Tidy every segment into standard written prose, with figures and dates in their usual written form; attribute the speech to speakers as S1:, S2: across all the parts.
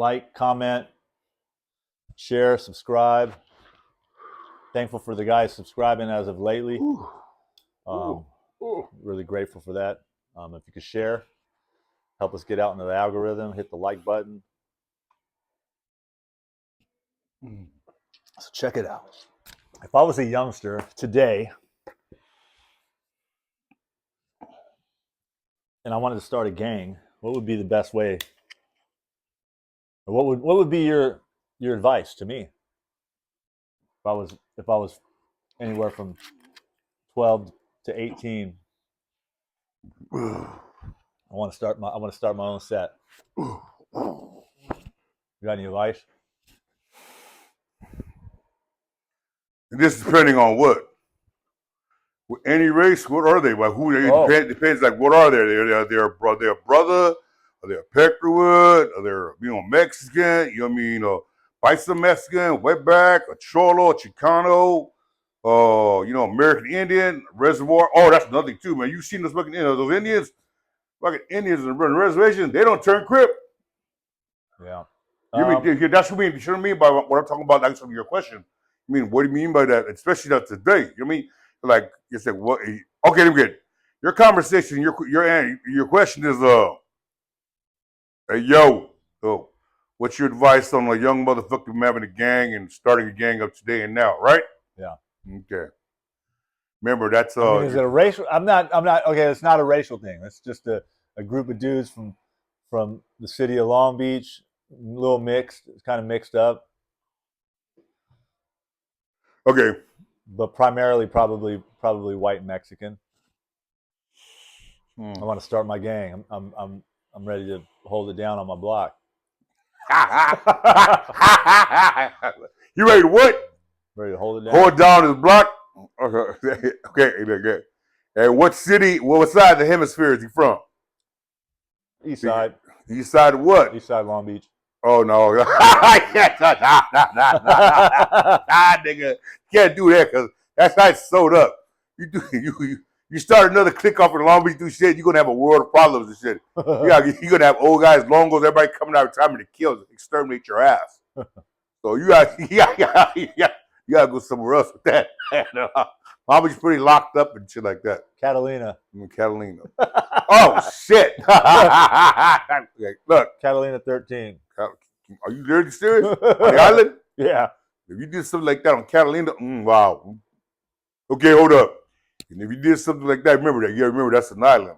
S1: like, comment, share, subscribe. Thankful for the guys subscribing as of lately. Really grateful for that. If you could share, help us get out into the algorithm, hit the like button. So check it out. If I was a youngster today and I wanted to start a gang, what would be the best way? Or what would be your advice to me? If I was anywhere from 12 to 18, I want to start my own set. You got any advice?
S2: This is depending on what. With any race, what are they? Like who they depends like what are they? They're a brother, are they a Peckerwood, are they Mexican, you know what I mean? Bison Mexican, wetback, a Cholo, a Chicano, American Indian, reservoir. Oh, that's another thing too, man. You seen those fucking those Indians? Fucking Indians on the reservation, they don't turn Crip.
S1: Yeah.
S2: You mean that's what you know what I mean by what I'm talking about, like some of your question. I mean, what do you mean by that? Especially not today. You know what I mean? Like you said, what? Okay, let me get it. Your conversation. Your question is what's your advice on a young motherfucker having a gang and starting a gang up today and now, right?
S1: Yeah.
S2: Okay. Remember, that's
S1: is it a racial? I'm not. Okay, it's not a racial thing. It's just a group of dudes from the city of Long Beach, a little mixed. It's kind of mixed up.
S2: Okay.
S1: But primarily, probably white Mexican. I want to start my gang. I'm ready to hold it down on my block.
S2: You ready to what?
S1: Ready to hold it down.
S2: Hold down his block. Okay. And what city? What side of the hemisphere is he from?
S1: East side.
S2: East side of what?
S1: East side, Long Beach.
S2: Oh no! Nah, nigga, can't do that because that's not sewed up. You start another click off in Long Beach do shit, you're gonna have a world of problems and shit. You're gonna have old guys, longos, everybody coming out time to kill, exterminate your ass. So you gotta go somewhere else with that. Long Beach's pretty locked up and shit like that.
S1: Catalina.
S2: Catalina. Oh shit! Look,
S1: Catalina 13.
S2: Are you really serious? On the island?
S1: Yeah.
S2: If you did something like that on Catalina, wow. Okay, hold up. And if you did something like that, remember that. You remember that's an island.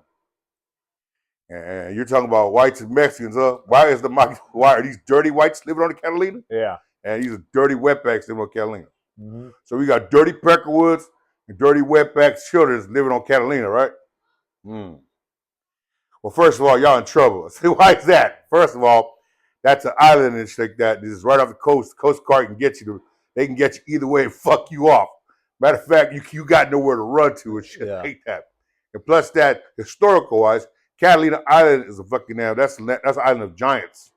S2: And you're talking about whites and Mexicans, huh? Why are these dirty whites living on the Catalina?
S1: Yeah.
S2: And these are dirty wetbacks living on Catalina.
S1: Mm-hmm.
S2: So we got dirty Peckerwoods and dirty wetbacks children living on Catalina, right? Well, first of all, y'all in trouble. See, why is that? First of all, that's an island and shit like that. This is right off the coast. The Coast Guard can get you. They can get you either way and fuck you off. Matter of fact, you got nowhere to run to and shit like that. And plus that, historical-wise, Catalina Island is a fucking that's an island of giants.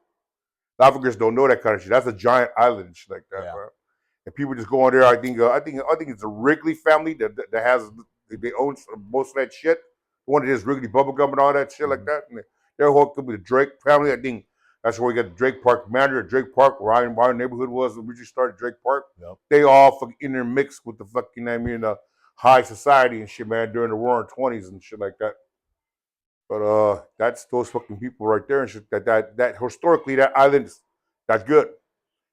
S2: Africans don't know that kind of shit. That's a giant island and shit like that, bro. And people just go on there. I think it's a Wrigley family that they own most of that shit. One of his Wrigley bubblegum and all that shit like that. And they're hooked up with the Drake family. I think that's where we got the Drake Park commander at Drake Park, where our neighborhood was when we just started Drake Park.
S1: Yep.
S2: They all fucking intermixed with the fucking, high society and shit, man, during the Roaring 20s and shit like that. But that's those fucking people right there and shit. That historically, that island, that's good.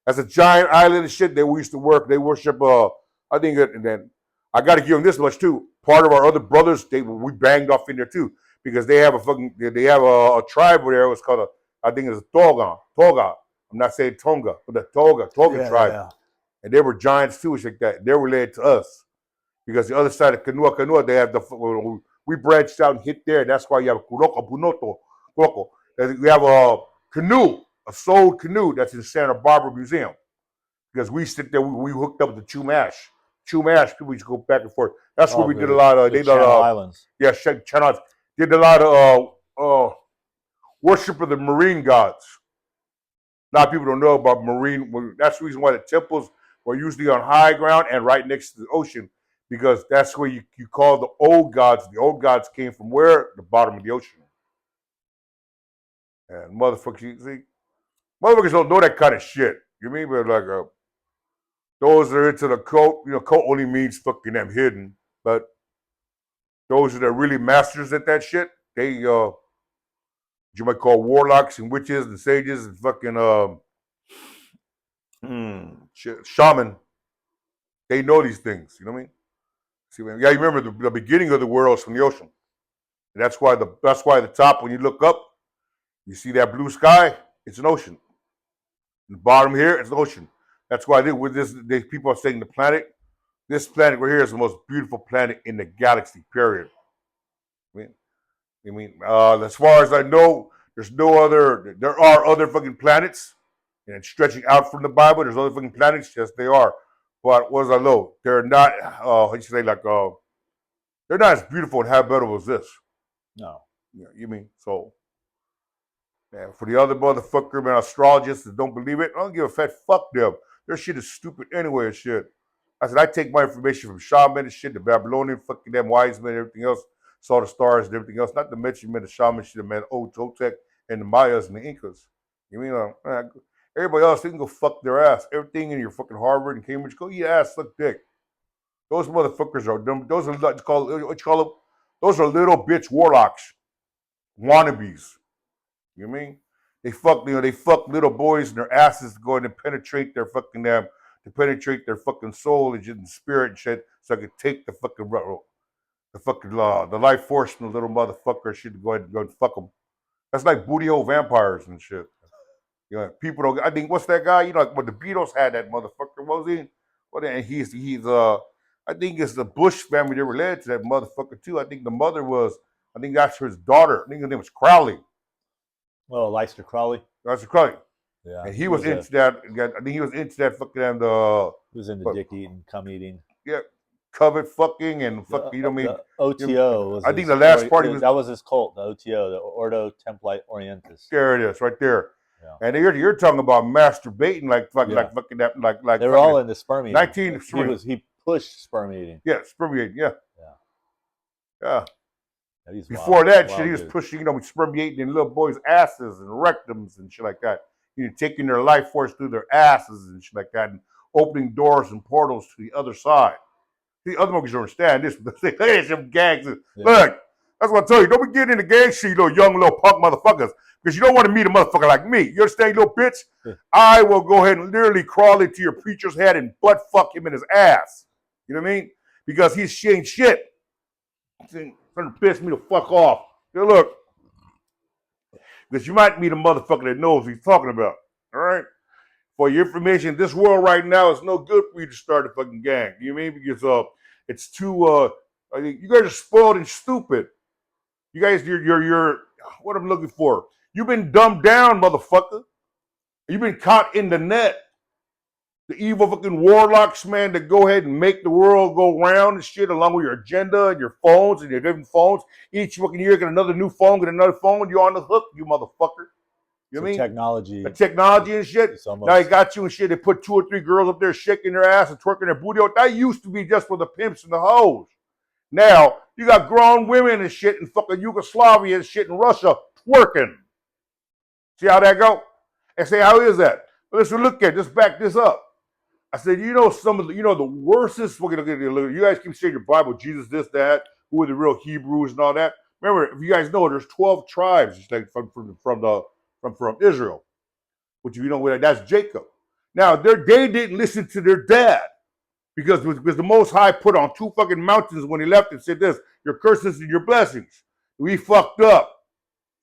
S2: That's a giant island and shit that we used to work. They worship, I think, and then I got to give them this much too. Part of our other brothers, we banged off in there too because they have a tribe where there. It's called I think it's a Toga. I'm not saying Tonga, but the Toga tribe. Yeah. And they were giants too, like that. They're related to us because the other side of Kanua, they have we branched out and hit there. That's why you have Kuroko, Punoto, Kuroko. We have a canoe, a sold canoe that's in Santa Barbara Museum because we sit there. We hooked up with the Chumash. People used to go back and forth. That's where we did a lot of.
S1: They Channel Islands.
S2: Yeah, Channel. Did a lot of worship of the marine gods. A lot of people don't know about marine. That's the reason why the temples were usually on high ground and right next to the ocean, because that's where you call the old gods. The old gods came from where? The bottom of the ocean. And motherfuckers, you see, Motherfuckers don't know that kind of shit. You mean? But like, those that are into the cult, cult only means fucking them hidden. But those that are really masters at that shit, they, you might call warlocks and witches and sages and fucking, shaman. They know these things. You know what I mean? See, yeah, you remember the beginning of the world is from the ocean. And that's why the top, when you look up, you see that blue sky, it's an ocean. And the bottom here, it's an ocean. That's why people are saying this planet right here is the most beautiful planet in the galaxy, period. As far as I know, there are other fucking planets, and stretching out from the Bible, there's other fucking planets, yes, they are. But what was I know? They're not, how you say, like, they're not as beautiful and habitable as this.
S1: No.
S2: You mean, so. Man, for the other motherfucker, man, astrologists that don't believe it, I don't give a fat fuck them. Their shit is stupid anyway and shit. I said, I take my information from shaman and shit, the Babylonian, fucking them wise men, everything else, saw the stars and everything else. Not to mention, man, the shaman shit, man, Toltec and the Mayas and the Incas. You mean, everybody else, they can go fuck their ass. Everything in your fucking Harvard and Cambridge, go eat ass, suck dick. Those motherfuckers are dumb. Those are what you call them? Those are little bitch warlocks, wannabes. You know what I mean? They fuck little boys in their asses to go in and penetrate their fucking soul and spirit and shit, so I could take the life force from the little motherfucker shit to go ahead and go and fuck them. That's like booty hole vampires and shit. People don't. I think what's that guy? When the Beatles had that motherfucker, what was he? And he's I think it's the Bush family that related to that motherfucker too. I think that's his daughter. I think his name was Crowley.
S1: Oh, Leicester Crowley.
S2: Leicester Crowley.
S1: Yeah.
S2: And he was into that. I think he was into that fucking.
S1: He was into dick eating, cum eating.
S2: Yeah, covet fucking and fucking.
S1: The OTO was.
S2: I think the last party was
S1: that was his cult. The OTO, the Ordo Template Orientis.
S2: There it is, right there. Yeah. And you're talking about masturbating like fucking like
S1: they were all into sperm eating.
S2: 19.
S1: He pushed sperm eating.
S2: Yeah, sperm eating. Yeah.
S1: Yeah.
S2: Before that shit, he was pushing, spermiating in little boys' asses and rectums and shit like that. Taking their life force through their asses and shit like that, and opening doors and portals to the other side. The other monkeys don't understand this, but they say, some gangs. Yeah. Look, that's what I tell you. Don't be getting into gang shit, you young little punk motherfuckers, because you don't want to meet a motherfucker like me. You understand, little bitch? Yeah. I will go ahead and literally crawl into your preacher's head and butt fuck him in his ass. You know what I mean? Because he ain't shit. Trying to piss me the fuck off. Hey, look. Because you might meet a motherfucker that knows what he's talking about. All right? For your information, this world right now is no good for you to start a fucking gang. You know what I mean? Because it's too you guys are spoiled and stupid. You guys, you're what I'm looking for. You've been dumbed down, motherfucker. You've been caught in the net. The evil fucking warlocks, man, that go ahead and make the world go round and shit, along with your agenda and your phones and your different phones. Each fucking year, get another new phone, get another phone. You're on the hook, you motherfucker. You know what I mean?
S1: Technology.
S2: The technology and shit. Now he got you and shit. They put 2 or 3 girls up there shaking their ass and twerking their booty. That used to be just for the pimps and the hoes. Now, you got grown women and shit in fucking Yugoslavia and shit in Russia twerking. See how that go? And say, how is that? Well, let's look at it. Just back this up. I said, some of the, the worstest, you guys keep saying your Bible, Jesus, this, that, who are the real Hebrews and all that. Remember, if you guys know, there's 12 tribes like from Israel, which that's Jacob. Now, they didn't listen to their dad because the Most High put on 2 fucking mountains when he left and said this, your curses and your blessings. We fucked up.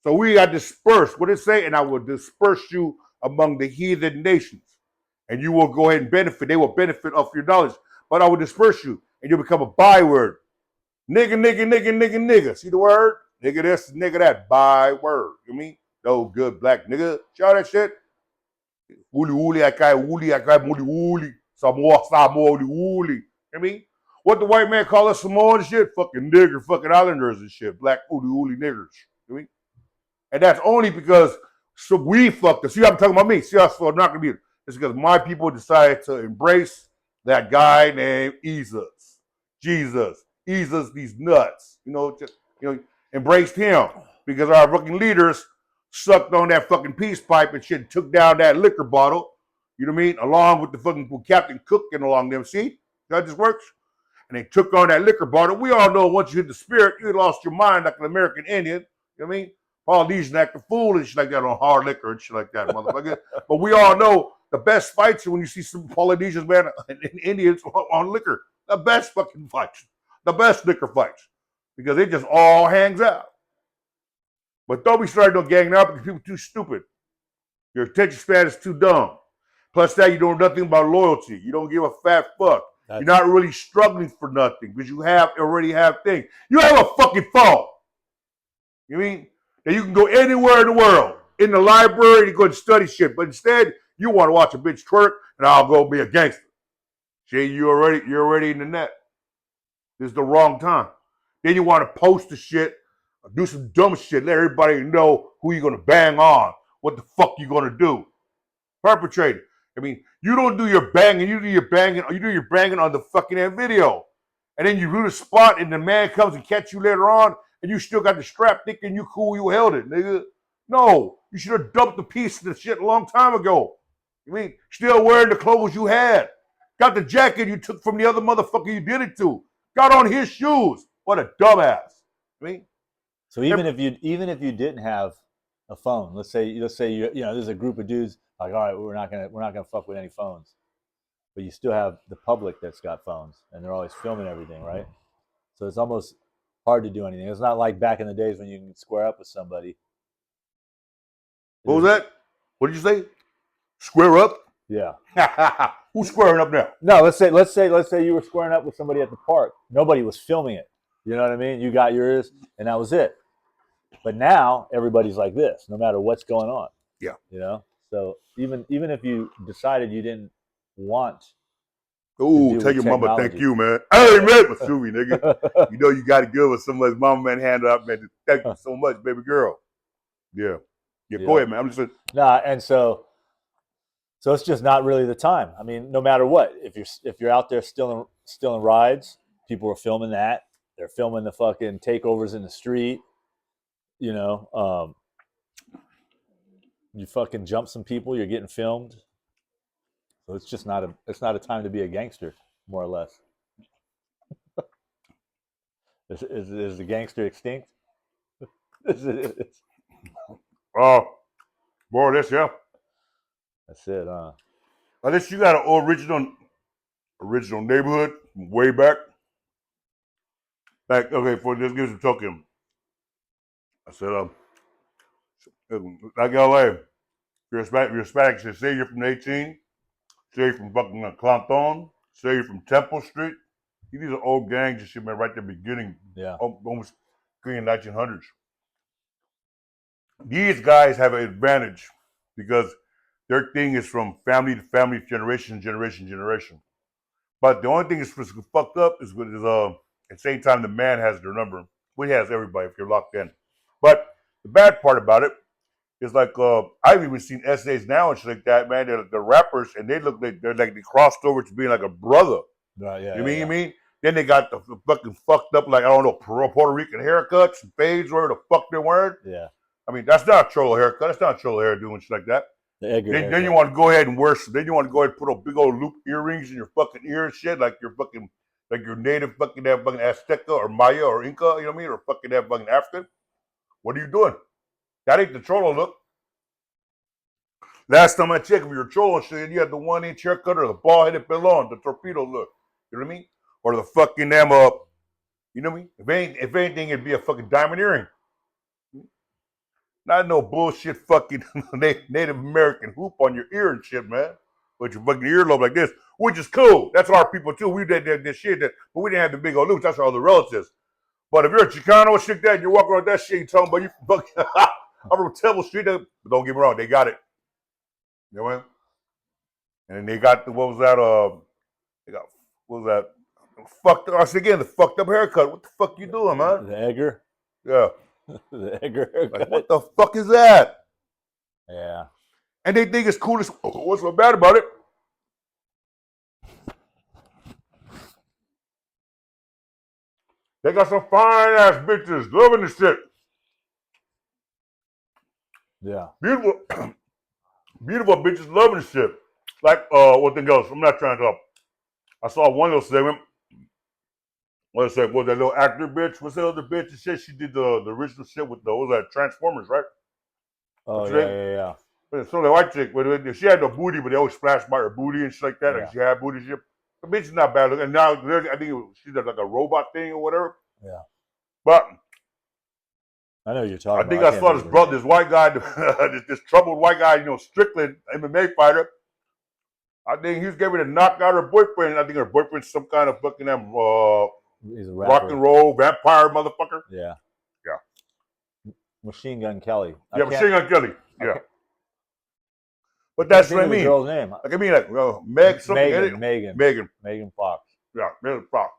S2: So we got dispersed. What did it say? And I will disperse you among the heathen nations. And you will go ahead and benefit. They will benefit off your knowledge. But I will disperse you. And you'll become a byword. Nigga, nigga, nigga, nigga, nigga. See the word? Nigga this, nigga that. Byword. You mean? No good black nigga. See all that shit? Uli, uli, akai, muli, uli. Samoa, uli, uli. You mean? What the white man call us Samoan shit? Fucking nigger, fucking islanders and shit. Black uli niggers. You mean? And that's only because we fucked us. See, I'm talking about me. See, I'm not going to be... It's because my people decided to embrace that guy named Jesus. Jesus, these nuts. Embraced him because our fucking leaders sucked on that fucking peace pipe and shit, took down that liquor bottle, you know what I mean, along with the fucking Captain Cook and along them. See how this works? And they took on that liquor bottle. We all know once you hit the spirit, you lost your mind like an American Indian. You know what I mean? Polynesian act a fool and shit like that on hard liquor and shit like that, motherfucker. But we all know the best fights are when you see some Polynesians, man, and Indians on liquor. The best fucking fights. The best liquor fights. Because it just all hangs out. But don't be starting no gang now because people are too stupid. Your attention span is too dumb. Plus that, you don't know nothing about loyalty. You don't give a fat fuck. You're not really struggling for nothing because you already have things. You have a fucking phone. You mean that you can go anywhere in the world, in the library, to go and study shit. But instead, you want to watch a bitch twerk, and I'll go be a gangster. See, you're already in the net. This is the wrong time. Then you want to post the shit, do some dumb shit, let everybody know who you're gonna bang on, what the fuck you're gonna do. Perpetrate it. I mean, you don't do your banging, you do your banging on the fucking video. And then you do the spot and the man comes and catch you later on and you still got the strap thinking you cool, you held it, nigga. No, you should have dumped the piece of the shit a long time ago. You mean, still wearing the clothes you had. Got the jacket you took from the other motherfucker you did it to. Got on his shoes. What a dumbass. I mean,
S1: so even if you didn't have a phone, let's say there's a group of dudes like, all right, we're not gonna fuck with any phones, but you still have the public that's got phones and they're always filming everything, right? So it's almost hard to do anything. It's not like back in the days when you can square up with somebody.
S2: What was that? What did you say? Square up?
S1: Yeah.
S2: Who's squaring up now?
S1: No, let's say you were squaring up with somebody at the park. Nobody was filming it. You know what I mean? You got yours, and that was it. But now everybody's like this, no matter what's going on.
S2: Yeah.
S1: You know. So even if you decided you didn't want.
S2: Oh, tell your mama thank you, man. Hey, man, but sue me, nigga. You know you got to give us somebody's mama man hand up, man. Thank you so much, baby girl. Yeah. Go ahead, man. I'm just
S1: and so it's just not really the time. I mean, no matter what, if you're out there still in rides, people are filming that. They're filming the fucking takeovers in the street. You know, you fucking jump some people, you're getting filmed. So it's just not a time to be a gangster, more or less. Is the gangster extinct?
S2: Boy, that's yeah.
S1: That's it, huh?
S2: Unless you got an original neighborhood from way back. Like, okay, for this gives a token. I said, like LA, you're Hispanic, say you're from 18, say you're from fucking Clanton, say you're from Temple Street. These are old gangs and shit, man, right at the beginning.
S1: Yeah.
S2: Almost in the 1900s. These guys have an advantage because their thing is from family to family, generation. But the only thing that's fucked up is at the same time the man has their number. Well, he has everybody if you're locked in. But the bad part about it is like I've even seen essays now and shit like that, man. They're rappers and they look like they crossed over to being like a brother.
S1: Right, yeah.
S2: You mean? Then they got the fucking fucked up, like, I don't know, Puerto Rican haircuts and fades, whatever the fuck they're wearing.
S1: Yeah.
S2: I mean, that's not a troll haircut. That's not a troll hair doing shit like that.
S1: The EDGAR
S2: Then you want to go ahead and wear. Then you want to go ahead and put a big old loop earrings in your fucking ear and shit, like your native fucking that fucking Azteca or Maya or Inca, you know what I mean, or fucking that fucking African. What are you doing? That ain't the cholo look. Last time I checked, if you're trolling shit, you had the 1-inch haircut or the bald-headed pelon, the torpedo look. You know what I mean? Or the fucking damn you know what I mean? If anything, it'd be a fucking diamond earring. Not no bullshit fucking Native American hoop on your ear and shit, man. With your fucking earlobe like this, which is cool. That's our people too. We did this shit, but we didn't have the big old loops. That's our other relatives. But if you're a Chicano or shit like that, and you're walking around that shit, you're talking about you fucking I'm from Temple Street. But don't get me wrong, they got it. You know what I mean? And then they got the, what was that? Fucked up. I said again, the fucked up haircut. What the fuck you doing, man?
S1: The EDGAR.
S2: Yeah.
S1: The EDGAR haircut.
S2: Like, what the fuck is that?
S1: Yeah.
S2: And they think it's cool as what's so bad about it? They got some fine ass bitches loving the shit.
S1: Yeah.
S2: Beautiful, beautiful bitches loving shit. Like, what thing else? I'm not trying to. I saw one little segment. What's that? What that little actor bitch? What's that other bitch? She did the original shit with the, what was that, Transformers, right?
S1: Oh,
S2: What's her name?
S1: yeah.
S2: But some of the white chick, but she had no booty, but they always flash by her booty and shit like that.
S1: Yeah.
S2: Like she had booty shit. The bitch is not bad looking. And now I think she does like a robot thing or whatever.
S1: Yeah.
S2: But
S1: I know what you're
S2: I
S1: talking
S2: think
S1: about.
S2: I saw this brother, this white guy, this troubled white guy, Strickland MMA fighter. I think he was getting to knock out her boyfriend. I think her boyfriend's some kind of fucking
S1: He's a
S2: rock
S1: rapper.
S2: and roll vampire motherfucker.
S1: Yeah.
S2: Yeah.
S1: Machine Gun Kelly.
S2: Yeah, Machine Gun Kelly. Yeah.
S1: Okay.
S2: But that's what I
S1: The
S2: mean.
S1: girl's name.
S2: Like I mean, like Meg something.
S1: Megan Fox.
S2: Yeah, Megan Fox.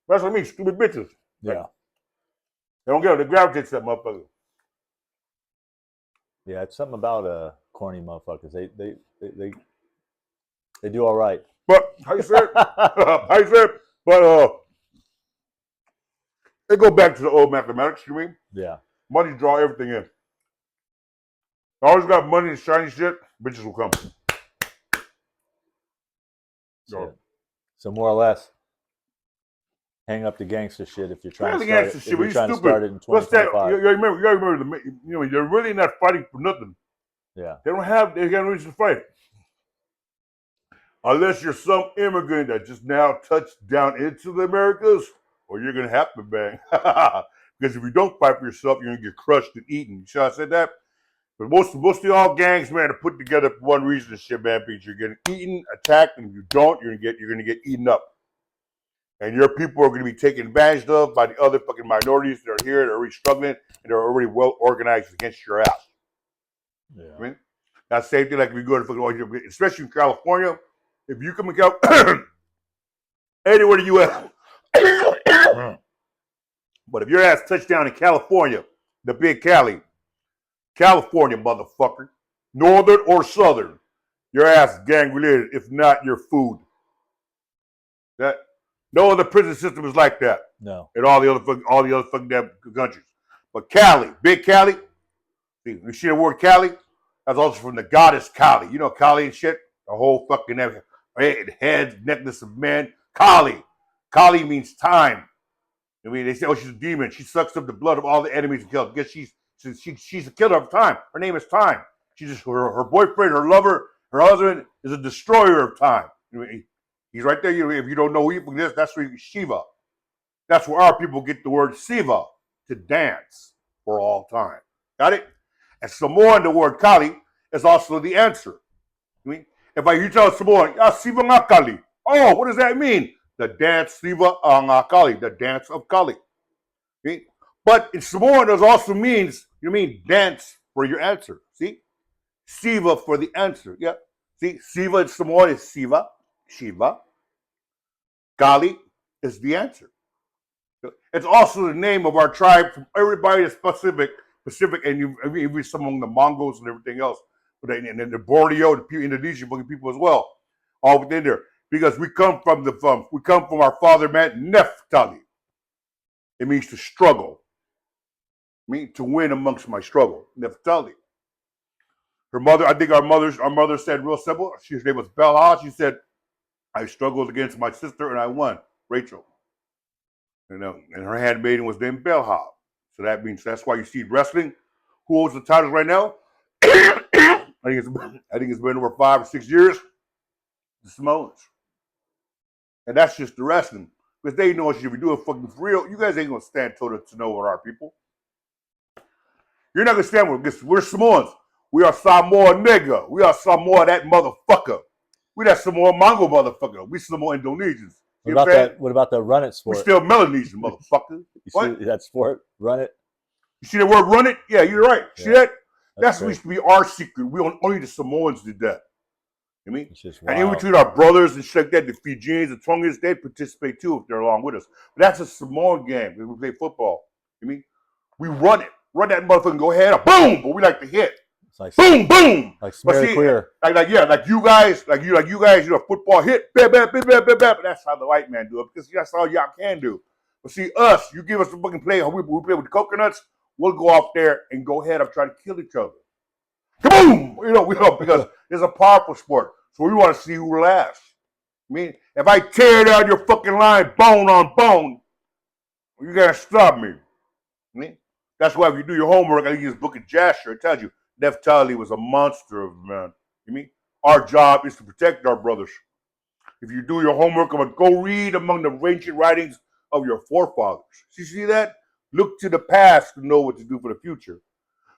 S2: That's what I mean. Stupid bitches.
S1: Yeah.
S2: Like, they don't get it. They gravitate to that motherfucker.
S1: Yeah, it's something about corny motherfuckers. They do all right.
S2: But how you say it? How you say it? But they go back to the old mathematics. You mean?
S1: Yeah.
S2: Money draw everything in. Always got money and shiny shit. Bitches will come.
S1: So more or less, hang up the gangster shit if you're trying to start it. If you're trying to start it in 2025.
S2: What's that? You remember they're really not fighting for nothing.
S1: Yeah.
S2: They got no reason to fight. Unless you're some immigrant that just now touched down into the Americas, or you're gonna have to bang. Because if you don't fight for yourself, you're gonna get crushed and eaten. You see how I said that? But most of all gangs, man, are put together for one reason and shit, man, because you're getting eaten, attacked, and if you don't, you're gonna get eaten up. And your people are gonna be taken advantage of by the other fucking minorities that are here, that are already struggling, and they're already well organized against your ass.
S1: Yeah.
S2: I mean, that's the same thing like if you go to fucking, especially in California, if you come in California, anywhere in the U.S. But if your ass touched down in California, the big California, motherfucker, northern or southern, your ass gang related, if not your food. That no other prison system is like that.
S1: No.
S2: In all the other fucking damn countries. But Cali, big Cali, you see the word Cali? That's also from the goddess Kali. You know Kali and shit? The whole fucking head, necklace of men. Kali. Kali means time. I mean, they say, oh, she's a demon. She sucks up the blood of all the enemies and kills. Guess she's a killer of time. Her name is Time. She's just her boyfriend, her lover, her husband is a destroyer of time. I mean, he's right there. If you don't know who he is, that's where Shiva. That's where our people get the word Siva, to dance for all time. Got it? And Samoan, the word Kali, is also the answer. I mean, if you tell Samoan, Siva nga Kali. Oh, what does that mean? The dance Siva nga Kali, the dance of Kali. Okay? But in Samoan, it also means, dance for your answer. See? Siva for the answer. Yeah. See, Siva in Samoan is Siva, Shiva. Kali is the answer. It's also the name of our tribe from everybody that's Pacific, and even some among the Mongols and everything else, and then the Borneo, the Indonesian people as well, all within there, because we come from our father man Neftali. It means to struggle, to win amongst my struggle. Neftali. Her mother, I think our mother said real simple. Her name was Belha. She said, "I struggled against my sister and I won." Rachel. And her handmaiden was named Belha. So that means that's why you see wrestling. Who holds the titles right now? I think it's been over 5 or 6 years. The Samoans. And that's just the wrestling. Because they know if you do it fucking for real, you guys ain't gonna stand toe to toe with our people. You're not gonna stand with us. We're Samoans. We are Samoa nigga. We are Samoa that motherfucker. We that Samoa Mongol motherfucker. We Samoa Indonesians.
S1: What about the run it sport?
S2: We're still Melanesian, motherfucker.
S1: You see that sport? Run it?
S2: You see the word run it? Yeah, you're right.
S1: Yeah.
S2: See that? That's used to be our secret. Only the Samoans did that. You know what I mean? And in between our brothers and shit like that, the Fijians, the Tongans, they participate too if they're along with us. But that's a Samoan game. We play football. You know what I mean? We run it. Run that motherfucker and go ahead. Boom! But we like to hit.
S1: It's like
S2: boom, boom.
S1: Like smear clear.
S2: Like you guys, football hit, bam, bam, bam, bam, bam, bam. That's how the white man do it, because that's all y'all can do. But see, us, you give us a fucking play, we play with the coconuts, we'll go off there and go ahead and try to kill each other. Kaboom! Because it's a powerful sport. So we want to see who lasts. I mean, if I tear down your fucking line bone on bone, you gotta stop me. I mean, that's why if you do your homework, I think this book of Jasher, it tells you Naphtali was a monster of a man. You mean? Our job is to protect our brothers. If you do your homework, go read among the ancient writings of your forefathers. You see that? Look to the past to know what to do for the future.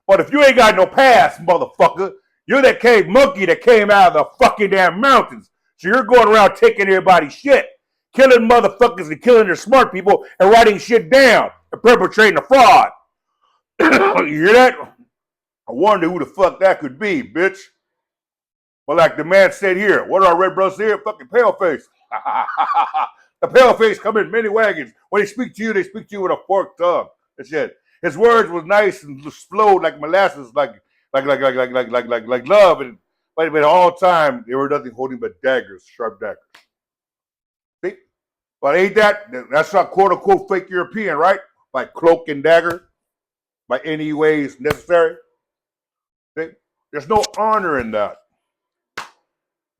S2: But if you ain't got no past, motherfucker, you're that cave monkey that came out of the fucking damn mountains. So you're going around taking everybody's shit, killing motherfuckers and killing their smart people and writing shit down and perpetrating a fraud. You hear that? I wonder who the fuck that could be, bitch. But like the man said here, what are our red brothers here? Fucking paleface. The paleface come in many wagons. When they speak to you with a forked tongue. That's it. His words was nice and flowed like molasses, like love, but all time they were nothing holding but daggers, sharp daggers. See? But ain't that's not quote unquote fake European, right? By cloak and dagger, by any ways necessary. See? There's no honor in that.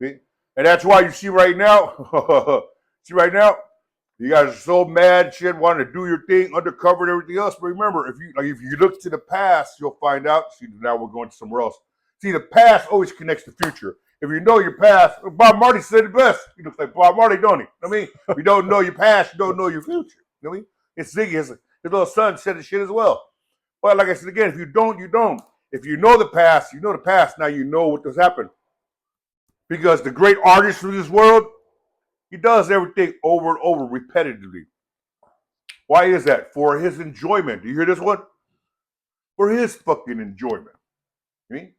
S2: See? And that's why you see right now, you guys are so mad, shit, wanting to do your thing, undercover and everything else. But remember, if you look to the past, you'll find out. See, now we're going to somewhere else. See, the past always connects the future. If you know your past, Bob Marley said it best. He looks like Bob Marley, don't he? I mean, if you don't know your past, you don't know your future. You know what I mean? It's Ziggy, his little son said the shit as well. But like I said again, if you don't, you don't. If you know the past, you know the past. Now you know what has happened. Because the great artist of this world, he does everything over and over repetitively. Why is that? For his enjoyment. Do you hear this one? For his fucking enjoyment. You mean?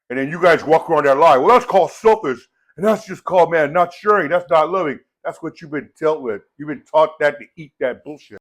S2: And then you guys walk around that lie. Well, that's called selfish. And that's just called, man, not sharing. That's not loving. That's what you've been dealt with. You've been taught that to eat that bullshit.